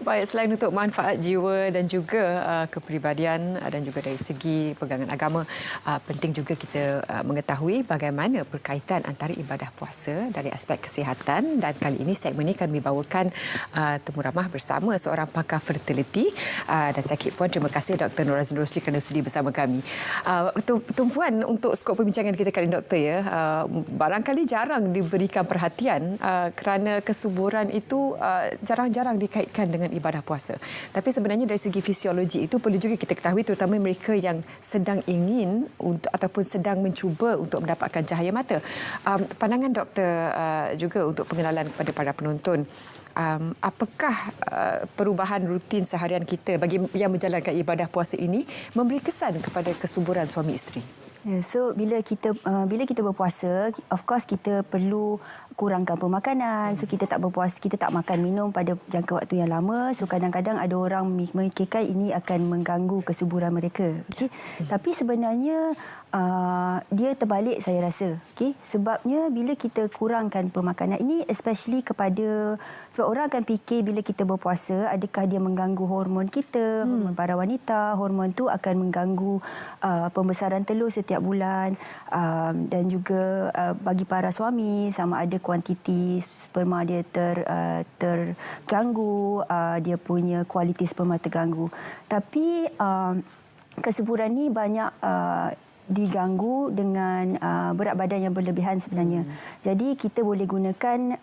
Baik, selain untuk manfaat jiwa dan juga kepribadian dan juga dari segi pegangan agama, penting juga kita mengetahui bagaimana berkaitan antara ibadah puasa dari aspek kesihatan. Dan kali ini segmen ini kami bawakan temu ramah bersama seorang pakar fertility dan sakit puan. Terima kasih Dr. Nur Razin Rosli kerana sudi bersama kami. Tumpuan untuk skop perbincangan kita kali ini, Doktor, ya, barangkali jarang diberikan perhatian kerana kesuburan itu jarang-jarang dikaitkan dengan ibadah puasa. Tapi sebenarnya dari segi fisiologi itu perlu juga kita ketahui, terutama mereka yang sedang ingin ataupun sedang mencuba untuk mendapatkan cahaya mata. Pandangan doktor juga untuk pengenalan kepada para penonton. Apakah perubahan rutin seharian kita bagi yang menjalankan ibadah puasa ini memberi kesan kepada kesuburan suami isteri? So bila kita berpuasa, of course kita perlu kurangkan pemakanan. So kita tak berpuasa, kita tak makan minum pada jangka waktu yang lama. So kadang-kadang ada orang memikirkan ini akan mengganggu kesuburan mereka. Okay? Tapi sebenarnya dia terbalik, saya rasa. Okay? Sebabnya bila kita kurangkan pemakanan ini, especially kepada, sebab orang akan fikir bila kita berpuasa, adakah dia mengganggu hormon kita, hormon para wanita, hormon tu akan mengganggu pembesaran telur setiap bulan, dan juga bagi para suami sama ada kuantiti sperma dia terganggu, dia punya kualiti sperma terganggu. Tapi kesuburan ni banyak diganggu dengan berat badan yang berlebihan sebenarnya. Jadi kita boleh gunakan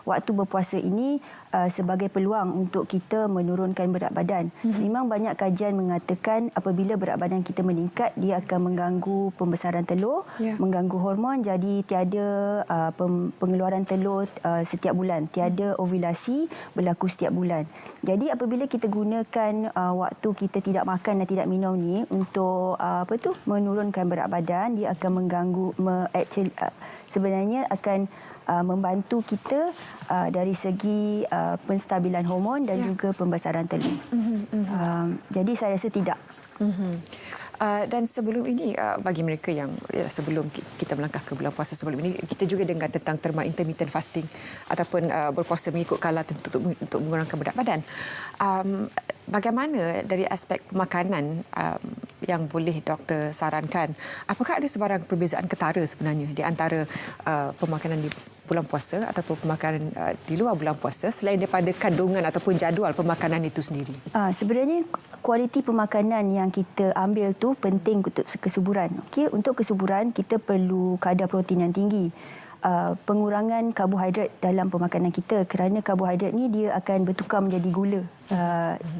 waktu berpuasa ini sebagai peluang untuk kita menurunkan berat badan. Memang banyak kajian mengatakan apabila berat badan kita meningkat, dia akan mengganggu pembesaran telur, mengganggu hormon, jadi tiada pengeluaran telur setiap bulan, tiada ovulasi berlaku setiap bulan. Jadi apabila kita gunakan waktu kita tidak makan dan tidak minum ni untuk menurunkan berat badan, dia akan mengganggu, sebenarnya akan membantu kita dari segi penstabilan hormon dan juga pembesaran telur. Jadi saya rasa tidak. Dan sebelum ini, bagi mereka yang sebelum kita melangkah ke bulan puasa sebelum ini, kita juga dengar tentang terma intermittent fasting ataupun berpuasa mengikut kala untuk mengurangkan berat badan. Bagaimana dari aspek pemakanan yang boleh doktor sarankan? Apakah ada sebarang perbezaan ketara sebenarnya di antara pemakanan di bulan puasa ataupun pemakanan di luar bulan puasa selain daripada kandungan ataupun jadual pemakanan itu sendiri? Sebenarnya kualiti pemakanan yang kita ambil tu penting untuk kesuburan. Okey, untuk kesuburan kita perlu kadar protein yang tinggi. Pengurangan karbohidrat dalam pemakanan kita, kerana karbohidrat ni dia akan bertukar menjadi gula.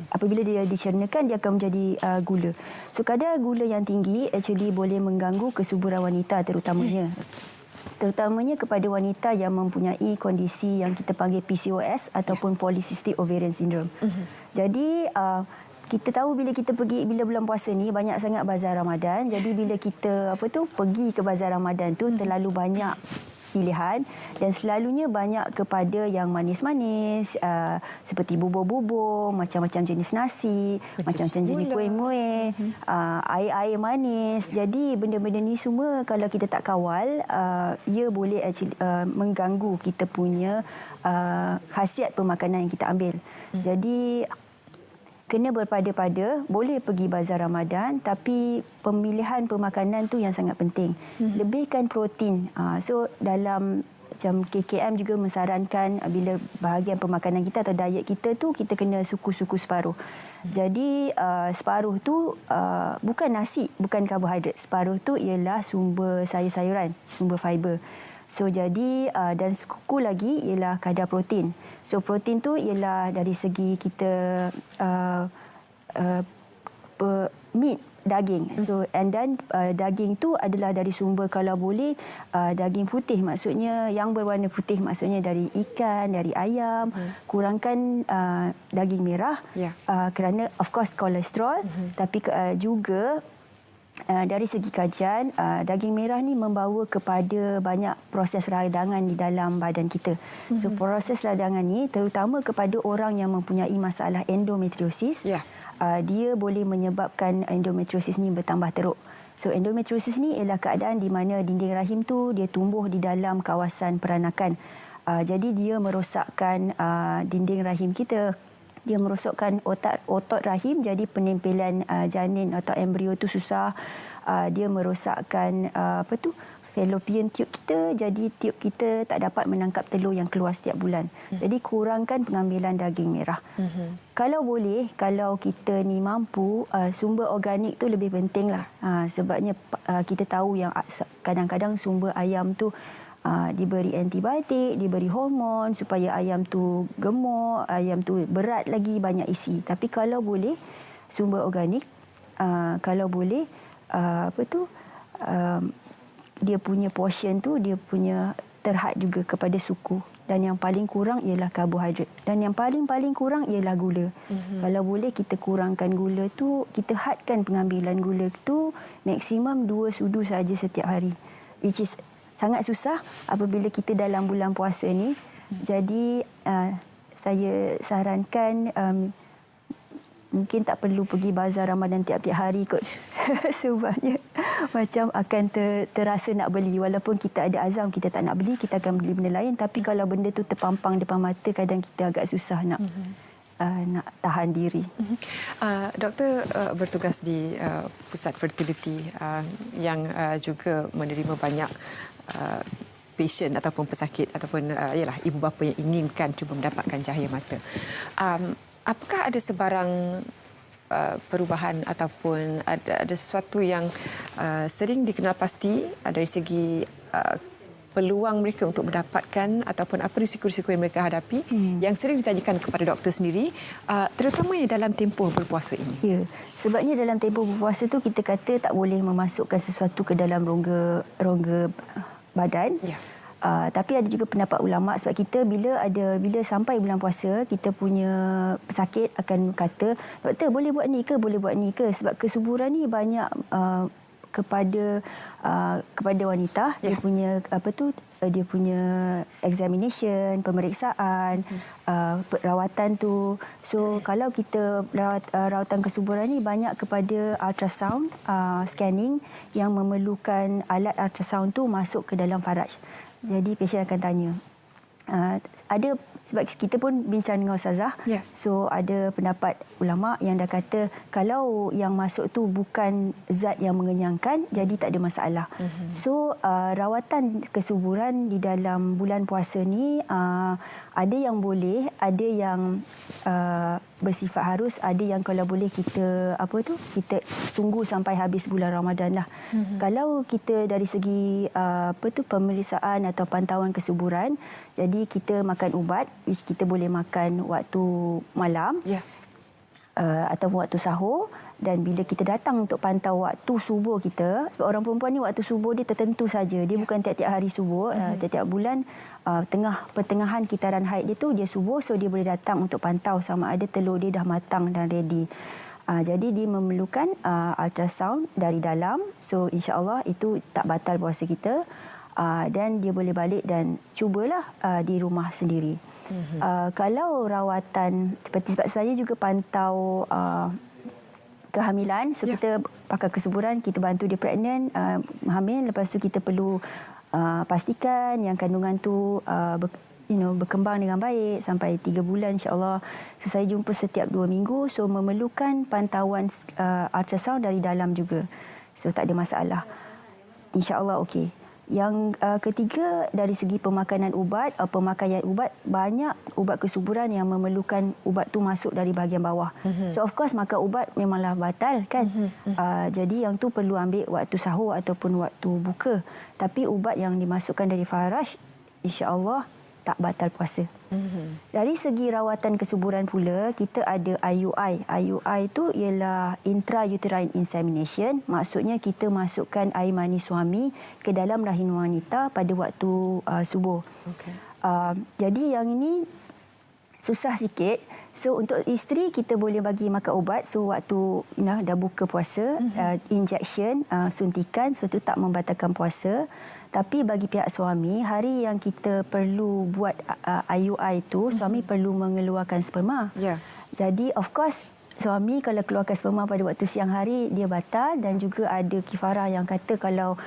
Apabila dia dicernakan, dia akan menjadi gula. So kadar gula yang tinggi actually boleh mengganggu kesuburan wanita terutamanya kepada wanita yang mempunyai kondisi yang kita panggil PCOS ataupun polycystic ovarian syndrome. Jadi kita tahu bila bulan puasa ni banyak sangat bazar Ramadan. Jadi bila kita pergi ke bazar Ramadan tu terlalu banyak pilihan dan selalunya banyak kepada yang manis-manis, seperti bubur-bubur, macam-macam jenis nasi, macam-macam jenis kuih-muih, air-air manis. Jadi benda-benda ni semua kalau kita tak kawal, ia boleh mengganggu kita punya khasiat pemakanan yang kita ambil. Jadi kena berpada-pada, boleh pergi bazar Ramadan, tapi pemilihan pemakanan tu yang sangat penting. Lebihkan protein. So dalam macam KKM juga mensarankan bila bahagian pemakanan kita atau diet kita tu, kita kena suku-suku separuh. Jadi separuh tu bukan nasi, bukan karbohidrat. Separuh tu ialah sumber sayur-sayuran, sumber fiber. So jadi dan sekuku lagi ialah kadar protein. So protein tu ialah dari segi kita meat, daging. So and then daging tu adalah dari sumber, kalau boleh daging putih, maksudnya yang berwarna putih, maksudnya dari ikan, dari ayam. Kurangkan daging merah kerana of course kolesterol, tapi juga dari segi kajian, daging merah ni membawa kepada banyak proses radangan di dalam badan kita. So proses radangan ni terutama kepada orang yang mempunyai masalah endometriosis, dia boleh menyebabkan endometriosis ni bertambah teruk. So endometriosis ni ialah keadaan di mana dinding rahim tu dia tumbuh di dalam kawasan peranakan. Jadi dia merosakkan dinding rahim kita. dia merosokkan otot rahim, jadi penempelan janin atau embrio tu susah. Dia merosakkan fallopian tube kita, jadi tube kita tak dapat menangkap telur yang keluar setiap bulan. Jadi kurangkan pengambilan daging merah. Kalau boleh, kalau kita ni mampu, sumber organik tu lebih penting lah. Sebabnya kita tahu yang kadang-kadang sumber ayam tu diberi antibiotik, diberi hormon supaya ayam tu gemuk, ayam tu berat lagi, banyak isi. Tapi kalau boleh sumber organik, kalau boleh dia punya portion tu, dia punya terhad juga kepada suku. Dan yang paling kurang ialah karbohidrat. Dan yang paling kurang ialah gula. Kalau boleh kita kurangkan gula tu, kita hadkan pengambilan gula tu maksimum 2 sudu saja setiap hari. Which is sangat susah apabila kita dalam bulan puasa ni. Jadi saya sarankan mungkin tak perlu pergi bazar Ramadan tiap-tiap hari kot. Sebabnya macam akan terasa nak beli. Walaupun kita ada azam, kita tak nak beli, kita akan beli benda lain. Tapi kalau benda tu terpampang depan mata, kadang kita agak susah nak tahan diri. Doktor bertugas di pusat fertility yang juga menerima banyak pasien ataupun pesakit ataupun ialah ibu bapa yang inginkan cuba mendapatkan cahaya mata. Apakah ada sebarang perubahan ataupun ada sesuatu yang sering dikenal pasti dari segi peluang mereka untuk mendapatkan ataupun apa risiko-risiko yang mereka hadapi yang sering ditanyakan kepada doktor sendiri, terutamanya dalam tempoh berpuasa ini? Ya, sebabnya dalam tempoh berpuasa tu kita kata tak boleh memasukkan sesuatu ke dalam rongga badan. Ya. Tapi ada juga pendapat ulama, sebab kita bila sampai bulan puasa, kita punya pesakit akan kata, doktor boleh buat ni ke, sebab kesuburan ni banyak kepada wanita. Dia punya dia punya examination, pemeriksaan, rawatan tu. So kalau kita rawatan kesuburan ni banyak kepada ultrasound, scanning yang memerlukan alat ultrasound tu masuk ke dalam faraj. Jadi pasien akan tanya. Ada, sebab kita pun bincang dengan Ustazah. Yeah. So ada pendapat ulama yang dah kata kalau yang masuk tu bukan zat yang mengenyangkan, jadi tak ada masalah. So rawatan kesuburan di dalam bulan puasa ni ada yang boleh, ada yang bersifat harus, ada yang kalau boleh kita kita tunggu sampai habis bulan Ramadan lah. Kalau kita dari segi pemeriksaan atau pantauan kesuburan, jadi kita makan ubat, which kita boleh makan waktu malam ataupun waktu sahur. Dan bila kita datang untuk pantau waktu subuh kita, sebab orang perempuan ni waktu subuh dia tertentu saja, dia bukan tiap-tiap hari subuh, tiap-tiap bulan pertengahan kitaran haid dia tu dia subuh, so dia boleh datang untuk pantau sama ada telur dia dah matang dan ready. Jadi dia memerlukan ultrasound dari dalam, so insya-Allah itu tak batal puasa kita. Dan dia boleh balik dan cubalah di rumah sendiri. Kalau rawatan seperti sebab saya juga pantau kehamilan, so kita pakai kesuburan, kita bantu dia pregnant, hamil, lepas tu kita perlu pastikan yang kandungan tu berkembang dengan baik sampai 3 bulan insya-Allah. So saya jumpa setiap 2 minggu, so memerlukan pantauan ultrasound dari dalam juga. So tak ada masalah. Insya-Allah okey. Yang ketiga, dari segi pemakanan ubat, pemakaian ubat, banyak ubat kesuburan yang memerlukan ubat tu masuk dari bahagian bawah. So of course makan ubat memanglah batal kan. Jadi yang tu perlu ambil waktu sahur ataupun waktu buka. Tapi ubat yang dimasukkan dari faraj, insya-Allah tak batal puasa. Dari segi rawatan kesuburan pula, kita ada IUI. IUI tu ialah intrauterine insemination. Maksudnya kita masukkan air mani suami ke dalam rahim wanita pada waktu subuh. Jadi yang ini susah sikit. So untuk isteri kita boleh bagi makan ubat. So waktu dah buka puasa, injection, suntikan, so itu tak membatalkan puasa. Tapi bagi pihak suami, hari yang kita perlu buat IUI itu, suami perlu mengeluarkan sperma. Jadi of course suami kalau keluarkan sperma pada waktu siang hari, dia batal. Dan juga ada kifarah yang kata kalau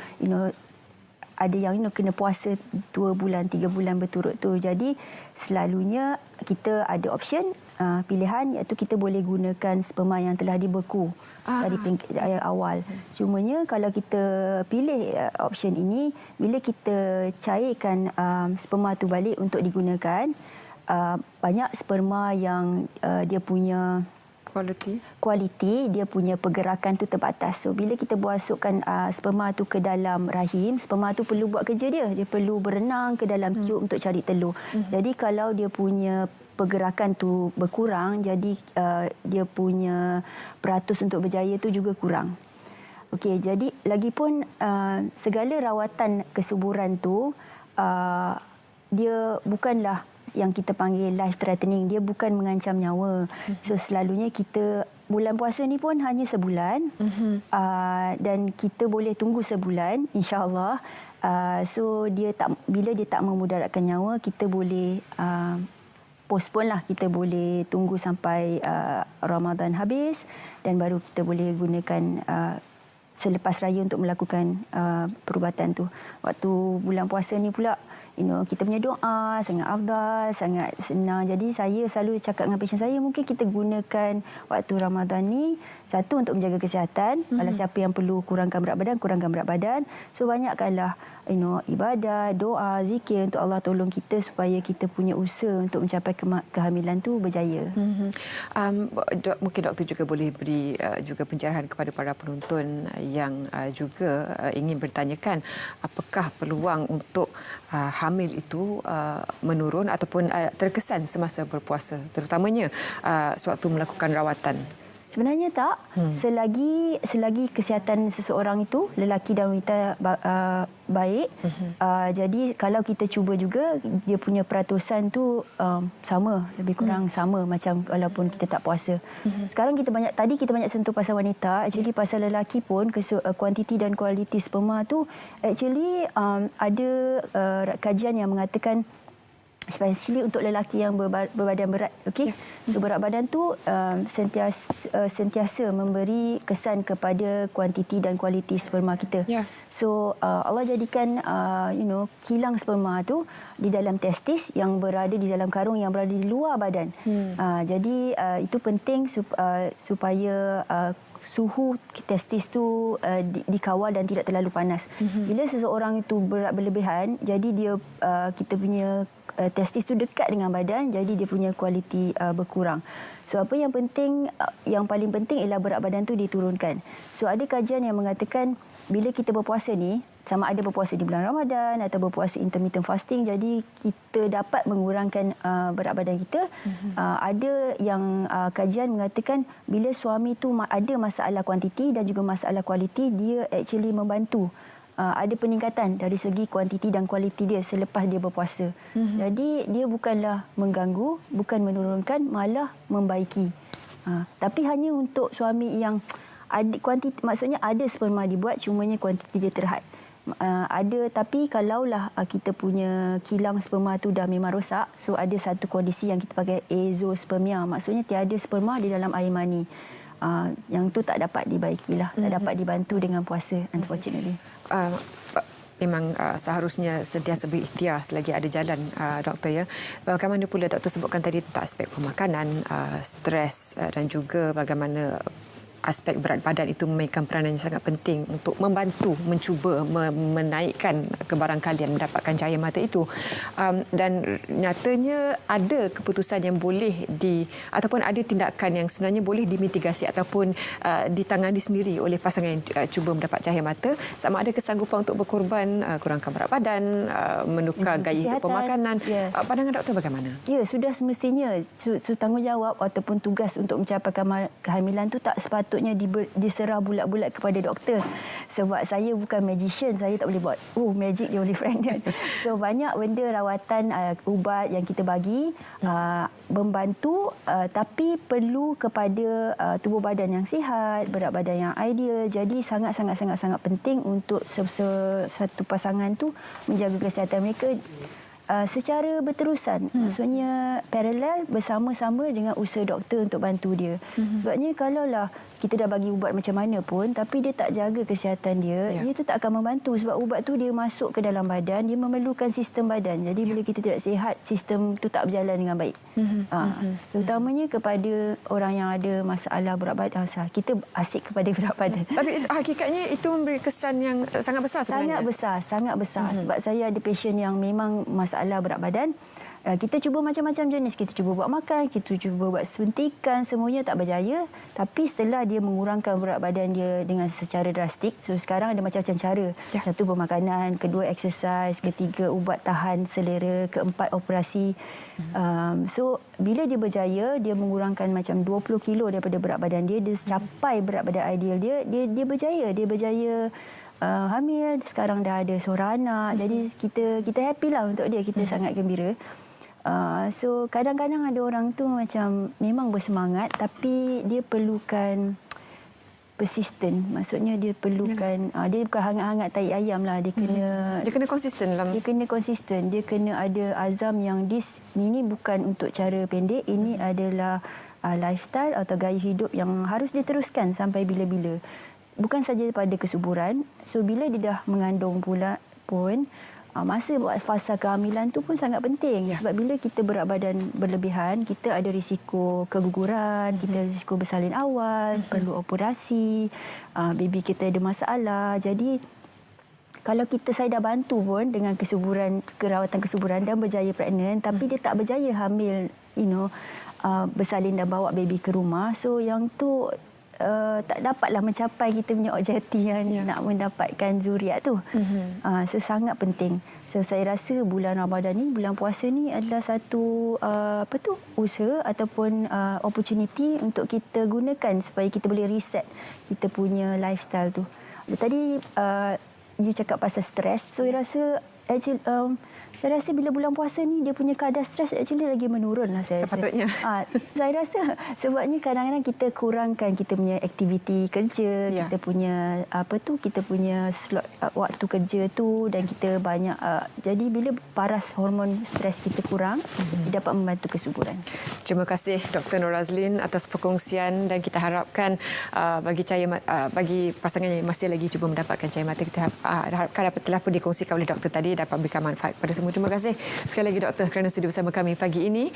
ada yang kena puasa 2 bulan, 3 bulan berturut tu. Jadi selalunya kita ada option pilihan, iaitu kita boleh gunakan sperma yang telah dibeku dari awal. Cumanya kalau kita pilih option ini, bila kita cairkan sperma tu balik untuk digunakan, banyak sperma yang dia punya kualiti, dia punya pergerakan tu terbatas. So bila kita masukkan sperma tu ke dalam rahim, sperma tu perlu buat kerja dia. Dia perlu berenang ke dalam tiub untuk cari telur. Jadi kalau dia punya pergerakan tu berkurang, jadi dia punya peratus untuk berjaya tu juga kurang. Okey, jadi lagipun segala rawatan kesuburan tu dia bukanlah yang kita panggil life threatening, dia bukan mengancam nyawa. So selalunya kita bulan puasa ni pun hanya sebulan, dan kita boleh tunggu sebulan, insya-Allah. So bila dia tak memudaratkan nyawa, kita boleh postpone lah, kita boleh tunggu sampai Ramadan habis dan baru kita boleh gunakan selepas raya untuk melakukan perubatan tu. Waktu bulan puasa ni pula, kita punya doa sangat afdal, sangat senang. Jadi saya selalu cakap dengan pasien saya, mungkin kita gunakan waktu Ramadan ni, satu untuk menjaga kesihatan. Kalau siapa yang perlu kurangkan berat badan. So banyakkanlah ibadah, doa, zikir untuk Allah tolong kita supaya kita punya usaha untuk mencapai kehamilan tu berjaya. Mungkin doktor juga boleh beri juga pencerahan kepada para penonton yang juga ingin bertanyakan apakah peluang untuk hamil itu menurun ataupun terkesan semasa berpuasa, terutamanya sewaktu melakukan rawatan. Sebenarnya tak. Selagi kesihatan seseorang itu, lelaki dan wanita, baik. Jadi kalau kita cuba juga, dia punya peratusan tu sama, lebih kurang sama macam walaupun kita tak puasa. Sekarang tadi kita banyak sentuh pasal wanita. Actually pasal lelaki pun, kuantiti dan kualiti sperma tu actually ada kajian yang mengatakan, especially untuk lelaki yang berbadan berat, okey. So berat badan tu sentiasa memberi kesan kepada kuantiti dan kualiti sperma kita. So Allah jadikan kilang sperma tu di dalam testis yang berada di dalam karung yang berada di luar badan. Jadi itu penting supaya suhu testis tu dikawal dan tidak terlalu panas. Bila seseorang itu berat berlebihan, jadi dia kita punya testis tu dekat dengan badan, jadi dia punya kualiti berkurang. So apa yang penting, yang paling penting ialah berat badan tu diturunkan. So ada kajian yang mengatakan bila kita berpuasa ni, sama ada berpuasa di bulan Ramadan atau berpuasa intermittent fasting, jadi kita dapat mengurangkan berat badan kita. Ada yang kajian mengatakan bila suami tu ada masalah kuantiti dan juga masalah kualiti, dia actually membantu ada peningkatan dari segi kuantiti dan kualiti dia selepas dia berpuasa. Jadi dia bukanlah mengganggu, bukan menurunkan, malah membaiki. Tapi hanya untuk suami yang ada kuantiti, maksudnya ada sperma dibuat, cumanya kuantiti dia terhad. Ada, tapi kalaulah kita punya kilang sperma tu dah memang rosak, so ada satu kondisi yang kita panggil azoospermia, maksudnya tiada sperma di dalam air mani. Yang tu tak dapat dibaikilah, tak dapat dibantu dengan puasa, unfortunately. Memang seharusnya sentiasa berikhtiar selagi ada jalan, doktor, ya. Bagaimana pula doktor sebutkan tadi tentang aspek pemakanan, stres dan juga bagaimana aspek berat badan itu memainkan peranan yang sangat penting untuk membantu mencuba menaikkan kebarangkalian mendapatkan cahaya mata itu. Dan nyatanya ada keputusan yang boleh ataupun ada tindakan yang sebenarnya boleh dimitigasi ataupun ditangani sendiri oleh pasangan yang cuba mendapat cahaya mata, sama ada kesanggupan untuk berkorban, kurangkan berat badan, menukar gaya hidup pemakanan. Pandangan doktor bagaimana? Ya, sudah semestinya tanggungjawab ataupun tugas untuk mencapai kehamilan tu tak sepatutnya diserah bulat-bulat kepada doktor. Sebab saya bukan magician, saya tak boleh buat magic dia boleh pregnant. So banyak benda rawatan, ubat yang kita bagi membantu, tapi perlu kepada tubuh badan yang sihat, berat badan yang ideal. Jadi sangat penting untuk satu pasangan tu menjaga kesihatan mereka secara berterusan. Maksudnya paralel bersama-sama dengan usaha doktor untuk bantu dia. Sebabnya kalaulah kita dah bagi ubat macam mana pun tapi dia tak jaga kesihatan dia, dia tu tak akan membantu sebab ubat tu dia masuk ke dalam badan, dia memerlukan sistem badan. Jadi bila kita tidak sihat, sistem tu tak berjalan dengan baik. Terutamanya kepada orang yang ada masalah berat badan. Kita asyik kepada berat badan. Tapi hakikatnya itu memberi kesan yang sangat besar sebenarnya. Sangat besar. Sebab saya ada pasien yang memang masalah berat badan. Kita cuba macam-macam jenis. Kita cuba buat makan, kita cuba buat suntikan, semuanya tak berjaya. Tapi setelah dia mengurangkan berat badan dia dengan secara drastik, so sekarang ada macam-macam cara. Satu, bermakanan, kedua, exercise, ketiga, ubat tahan selera, keempat, operasi. So bila dia berjaya, dia mengurangkan macam 20 kilo daripada berat badan dia, dia capai berat badan ideal dia, dia berjaya hamil, sekarang dah ada seorang anak. Jadi kita happy lah untuk dia, kita sangat gembira. So kadang-kadang ada orang tu macam memang bersemangat tapi dia perlukan persisten. Maksudnya dia perlukan dia bukan hangat-hangat tai ayam lah, dia kena konsisten dalam, dia kena konsisten, dia kena ada azam yang ini bukan untuk cara pendek, ini adalah lifestyle atau gaya hidup yang harus diteruskan sampai bila-bila. Bukan saja pada kesuburan. So bila dia dah mengandung pula pun, masa buat fasa kehamilan tu pun sangat penting. Sebab bila kita berat badan berlebihan, kita ada risiko keguguran, kita ada risiko bersalin awal, perlu operasi, baby kita ada masalah. Jadi kalau saya dah bantu pun dengan kerawatan kesuburan dan berjaya pregnant, tapi dia tak berjaya hamil, bersalin dan bawa baby ke rumah. So yang tu tak dapatlah mencapai kita punya objektif yang nak mendapatkan zuriat tu. So sangat penting. So saya rasa bulan Ramadan ni, bulan puasa ni adalah satu usaha ataupun opportunity untuk kita gunakan supaya kita boleh reset kita punya lifestyle tu. Tadi you cakap pasal stres. So saya rasa actually saya rasa bila bulan puasa ni dia punya kadar stres actually lagi menurun lah saya sepatutnya. Saya rasa sebabnya kadang-kadang kita kurangkan kita punya aktiviti kerja, kita punya kita punya slot waktu kerja tu, dan kita banyak jadi bila paras hormon stres kita kurang, dia dapat membantu kesuburan. Terima kasih Dr. Nur Razlin atas perkongsian, dan kita harapkan bagi pasangan yang masih lagi cuba mendapatkan cahaya mata, kita harapkan apa telah pun dikongsikan oleh doktor tadi dapat memberikan manfaat kepada semua. Terima kasih sekali lagi doktor kerana sudi bersama kami pagi ini.